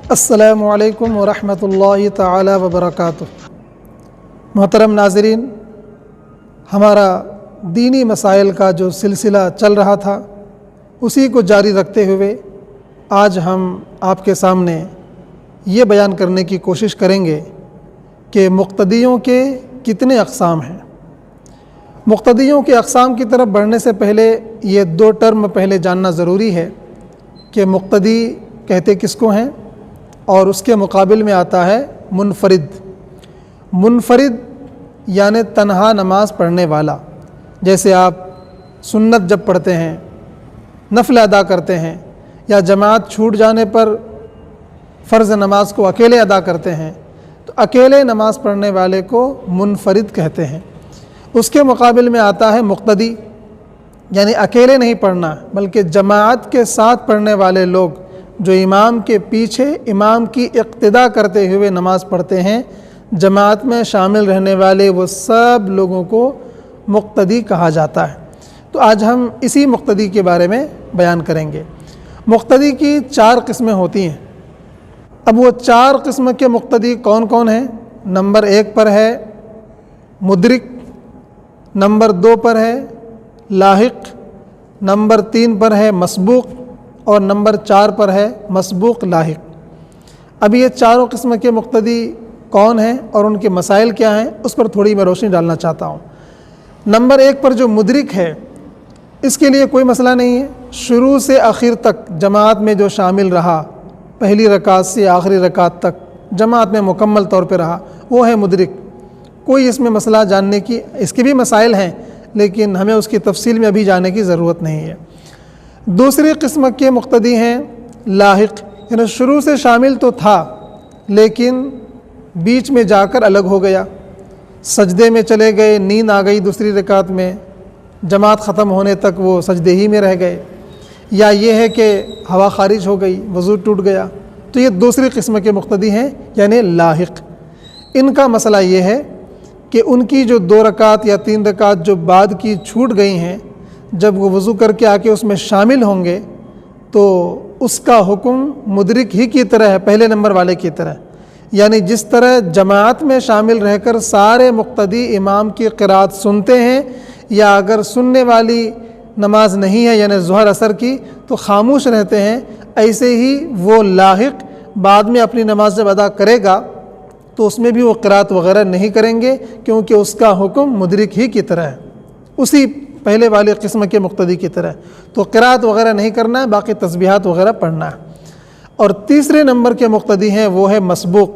السلام علیکم ورحمۃ اللہ تعالی وبرکاتہ۔ محترم ناظرین، ہمارا دینی مسائل کا جو سلسلہ چل رہا تھا اسی کو جاری رکھتے ہوئے آج ہم آپ کے سامنے یہ بیان کرنے کی کوشش کریں گے کہ مقتدیوں کے کتنے اقسام ہیں۔ مقتدیوں کے اقسام کی طرف بڑھنے سے پہلے یہ دو ٹرم پہلے جاننا ضروری ہے کہ مقتدی کہتے کس کو ہیں، اور اس کے مقابل میں آتا ہے منفرد۔ منفرد یعنی تنہا نماز پڑھنے والا، جیسے آپ سنت جب پڑھتے ہیں، نفل ادا کرتے ہیں، یا جماعت چھوٹ جانے پر فرض نماز کو اکیلے ادا کرتے ہیں، تو اکیلے نماز پڑھنے والے کو منفرد کہتے ہیں۔ اس کے مقابل میں آتا ہے مقتدی، یعنی اکیلے نہیں پڑھنا بلکہ جماعت کے ساتھ پڑھنے والے لوگ جو امام کے پیچھے امام کی اقتداء کرتے ہوئے نماز پڑھتے ہیں، جماعت میں شامل رہنے والے وہ سب لوگوں کو مقتدی کہا جاتا ہے۔ تو آج ہم اسی مقتدی کے بارے میں بیان کریں گے۔ مقتدی کی 4 قسمیں ہوتی ہیں۔ اب وہ 4 قسم کے مقتدی کون کون ہیں؟ نمبر 1 پر ہے مدرک، نمبر 2 پر ہے لاحق، نمبر 3 پر ہے مسبوق، اور نمبر 4 پر ہے مسبوق لاحق۔ اب یہ چاروں قسم کے مقتدی کون ہیں اور ان کے مسائل کیا ہیں، اس پر تھوڑی میں روشنی ڈالنا چاہتا ہوں۔ نمبر 1 پر جو مدرک ہے، اس کے لیے کوئی مسئلہ نہیں ہے، شروع سے آخر تک جماعت میں جو شامل رہا، پہلی رکعت سے آخری رکعت تک جماعت میں مکمل طور پہ رہا، وہ ہے مدرک۔ کوئی اس میں مسئلہ جاننے کی، اس کے بھی مسائل ہیں لیکن ہمیں اس کی تفصیل میں ابھی جانے کی ضرورت نہیں ہے۔ دوسری قسم کے مقتدی ہیں لاحق، یعنی شروع سے شامل تو تھا لیکن بیچ میں جا کر الگ ہو گیا، سجدے میں چلے گئے، نیند آ گئی دوسری رکعت میں، جماعت ختم ہونے تک وہ سجدے ہی میں رہ گئے، یا یہ ہے کہ ہوا خارج ہو گئی، وضو ٹوٹ گیا، تو یہ دوسری قسم کے مقتدی ہیں یعنی لاحق۔ ان کا مسئلہ یہ ہے کہ ان کی جو 2 رکعت یا 3 رکعت جو بعد کی چھوٹ گئی ہیں، جب وہ وضو کر کے آ کے اس میں شامل ہوں گے تو اس کا حکم مدرک ہی کی طرح ہے، پہلے نمبر والے کی طرح۔ یعنی جس طرح جماعت میں شامل رہ کر سارے مقتدی امام کی قرات سنتے ہیں، یا اگر سننے والی نماز نہیں ہے یعنی ظہر عصر کی تو خاموش رہتے ہیں، ایسے ہی وہ لاحق بعد میں اپنی نماز جب ادا کرے گا تو اس میں بھی وہ قرات وغیرہ نہیں کریں گے، کیونکہ اس کا حکم مدرک ہی کی طرح ہے، اسی پہلے والے قسم کے مقتدی کی طرح۔ تو قرات وغیرہ نہیں کرنا ہے، باقی تسبیحات وغیرہ پڑھنا ہے۔ اور تیسرے نمبر کے مقتدی ہیں وہ ہے مسبوق۔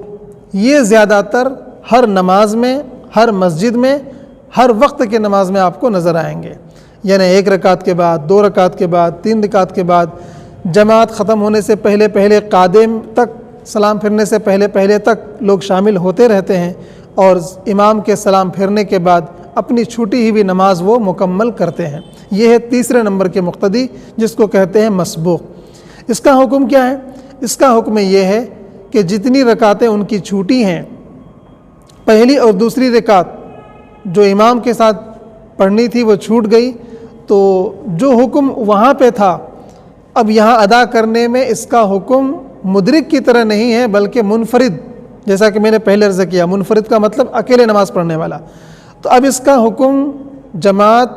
یہ زیادہ تر ہر نماز میں، ہر مسجد میں، ہر وقت کے نماز میں آپ کو نظر آئیں گے، یعنی 1 رکعت کے بعد، 2 رکعت کے بعد، 3 رکعت کے بعد، جماعت ختم ہونے سے پہلے قادم تک، سلام پھرنے سے پہلے تک لوگ شامل ہوتے رہتے ہیں، اور امام کے سلام پھرنے کے بعد اپنی چھوٹی ہوئی نماز وہ مکمل کرتے ہیں۔ یہ ہے تیسرے نمبر کے مقتدی، جس کو کہتے ہیں مسبوق۔ اس کا حکم کیا ہے؟ اس کا حکم یہ ہے کہ جتنی رکعتیں ان کی چھوٹی ہیں، پہلی اور دوسری رکعت جو امام کے ساتھ پڑھنی تھی وہ چھوٹ گئی، تو جو حکم وہاں پہ تھا اب یہاں ادا کرنے میں اس کا حکم مدرک کی طرح نہیں ہے بلکہ منفرد، جیسا کہ میں نے پہلے عرض کیا، منفرد کا مطلب اکیلے نماز پڑھنے والا۔ تو اب اس کا حکم جماعت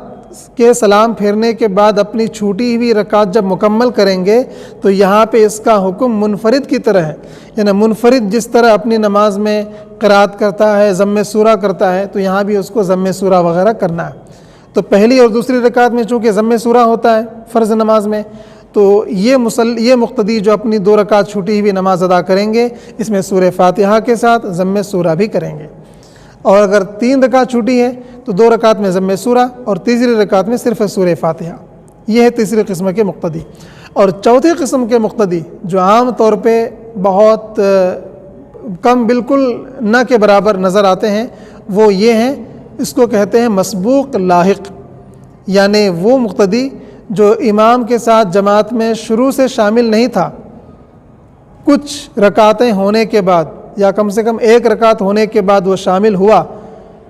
کے سلام پھیرنے کے بعد اپنی چھوٹی ہوئی رکعت جب مکمل کریں گے تو یہاں پہ اس کا حکم منفرد کی طرح ہے، یعنی منفرد جس طرح اپنی نماز میں قرات کرتا ہے، ضم سورہ کرتا ہے، تو یہاں بھی اس کو ضم سورہ وغیرہ کرنا ہے۔ تو پہلی اور دوسری رکعت میں چونکہ ضم سورہ ہوتا ہے فرض نماز میں، تو یہ مقتدی جو اپنی 2 رکعت چھوٹی ہوئی نماز ادا کریں گے، اس میں سورہ فاتحہ کے ساتھ ضم سورہ بھی کریں گے۔ اور اگر 3 رکعت چھوٹی ہے تو 2 رکعت میں ضم سورہ اور تیسری رکعت میں صرف سورہ فاتحہ۔ یہ ہے تیسری قسم کے مقتدی۔ اور چوتھی قسم کے مقتدی جو عام طور پہ بہت کم، بالکل نہ کے برابر نظر آتے ہیں، وہ یہ ہیں، اس کو کہتے ہیں مسبوق لاحق، یعنی وہ مقتدی جو امام کے ساتھ جماعت میں شروع سے شامل نہیں تھا، کچھ رکعتیں ہونے کے بعد یا کم سے کم 1 رکعت ہونے کے بعد وہ شامل ہوا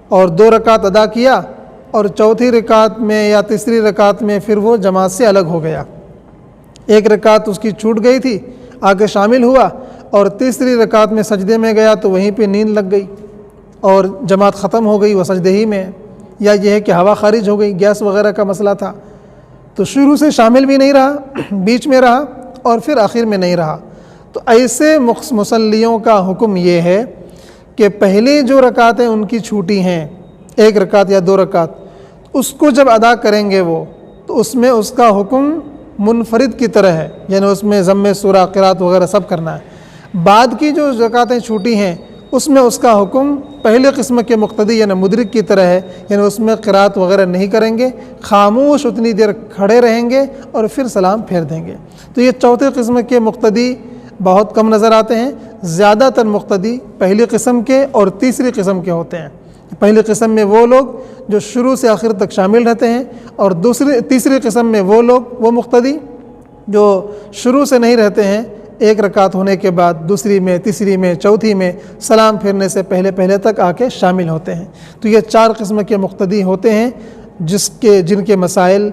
اور 2 رکعت ادا کیا، اور چوتھی رکعت میں یا تیسری رکعت میں پھر وہ جماعت سے الگ ہو گیا۔ 1 رکعت اس کی چھوٹ گئی تھی، آگے شامل ہوا، اور تیسری رکعت میں سجدے میں گیا تو وہیں پہ نیند لگ گئی اور جماعت ختم ہو گئی، وہ سجدے ہی میں، یا یہ ہے کہ ہوا خارج ہو گئی، گیس وغیرہ کا مسئلہ تھا، تو شروع سے شامل بھی نہیں رہا، بیچ میں رہا اور پھر آخر میں نہیں رہا، تو ایسے مصلیوں کا حکم یہ ہے کہ پہلی جو رکعتیں ان کی چھوٹی ہیں، 1 رکعت یا 2 رکعت، اس کو جب ادا کریں گے وہ، تو اس میں اس کا حکم منفرد کی طرح ہے، یعنی اس میں ضم سورہ قرات وغیرہ سب کرنا ہے۔ بعد کی جو رکعتیں چھوٹی ہیں اس میں اس کا حکم پہلے قسم کے مقتدی یعنی مدرک کی طرح ہے، یعنی اس میں قرات وغیرہ نہیں کریں گے، خاموش اتنی دیر کھڑے رہیں گے اور پھر سلام پھیر دیں گے۔ تو یہ چوتھے قسم کے مقتدی بہت کم نظر آتے ہیں، زیادہ تر مقتدی پہلی قسم کے اور تیسری قسم کے ہوتے ہیں۔ پہلی قسم میں وہ لوگ جو شروع سے آخر تک شامل رہتے ہیں، اور تیسری قسم میں وہ لوگ، وہ مقتدی جو شروع سے نہیں رہتے ہیں، 1 رکعت ہونے کے بعد دوسری میں، تیسری میں، چوتھی میں سلام پھیرنے سے پہلے تک آ کے شامل ہوتے ہیں۔ تو یہ 4 قسم کے مقتدی ہوتے ہیں جن کے مسائل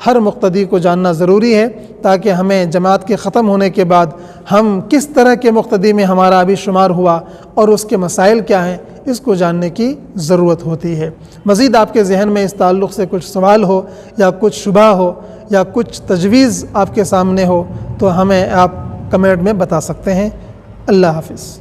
ہر مقتدی کو جاننا ضروری ہے، تاکہ ہمیں جماعت کے ختم ہونے کے بعد ہم کس طرح کے مقتدی میں ہمارا ابھی شمار ہوا اور اس کے مسائل کیا ہیں، اس کو جاننے کی ضرورت ہوتی ہے۔ مزید آپ کے ذہن میں اس تعلق سے کچھ سوال ہو یا کچھ شبہ ہو یا کچھ تجویز آپ کے سامنے ہو تو ہمیں آپ کمنٹ میں بتا سکتے ہیں۔ اللہ حافظ۔